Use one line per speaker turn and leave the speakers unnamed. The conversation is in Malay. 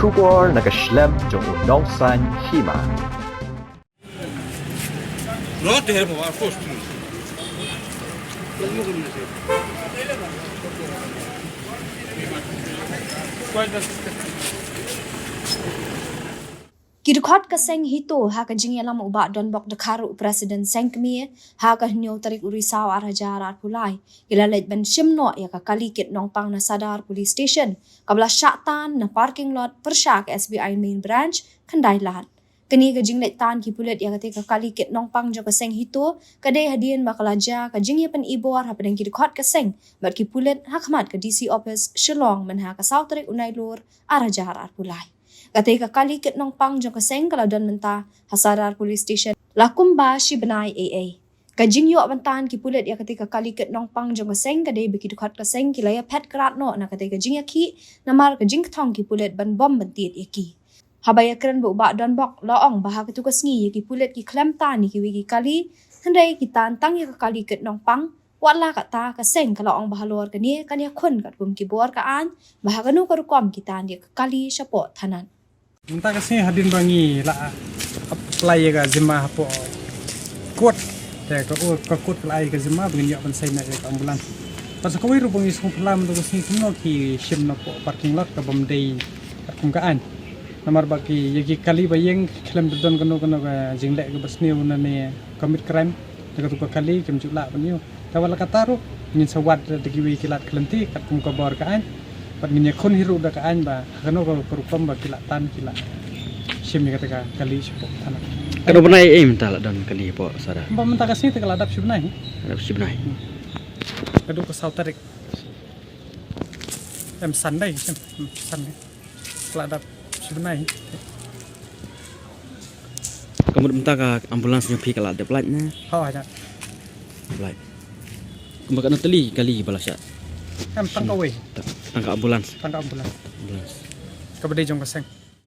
Shubor nakaslem jong unongsan hima.
Not there, of course.
Kidukhat ka seng hito ha ka jing yalam uba don bok dakaru Presiden Sengkmi ha ka nyo tarik urisaw arajar pulai ilalet ben shimno ya ka kalikit nong pang na Sadar Police Station kabla syatan na parking lot persyak SBI main branch kandai lahat kini ka jing let tan ki pulet ya ka kalikit nong pang jo ka seng hito kadai hadian bakalaja ka jing ya pen ibor ha pedang kidukhat ka seng mat ki pulet hakmat ka DC office Shillong men ha ka saw tarik unai lor arajar pulai Katay kakali kit nong pang jong kaseng kaladon menta Sadar Police Station lakumba si benai AA. Kajing yo avantan ki pulet ya katay kakali kit nong pang jong kaseng kaday bikidukat kaseng kilaya pet krat no na katay kajing ya ki namar kajing katong ki pulet ban bom bentit ya ki. Habaya keren bu ba don bok loong bahag katukas ngi ya ki pulet ki klem tani ki wiki kali henday ki tantang ya kakali kit nong pang wala kata kaseng kalau ang bahalor kani kanya kun kat kum ki bor kaan bahaganu karukom kita dia kakali syapot tanan.
Minta kasih hadin bangi lah apply ka zima po kuat te ka kuat apply ka zima begini apan sai na ka ambulans pas ko wiru bangi sung pelam to kasih tuno ki shim na po parking lot ka bamdei kumkaan namar baki yagi kali bayeng klem don kono ka jingle ka basni una ne commit crime te ka kali kem jula banyo tawala kataru ngin sawat de giwi kilat klenti kat kum ka bor kaan pat nginya kon hiru da kaan ba kano ko perukom ba kilatan kila sim ni kata kali sipo tanah
kano benai minta lah dan kali po sada
ba minta kasih te kala adap sibnai kadu ko sautarik Sunday Sunday kala adap sibnai
kamu minta ka ambulans nyopi kala ada plat na
aja
plat kamu kan teli kali balasya
tangka
tangka ambulans
kabede jong kaseng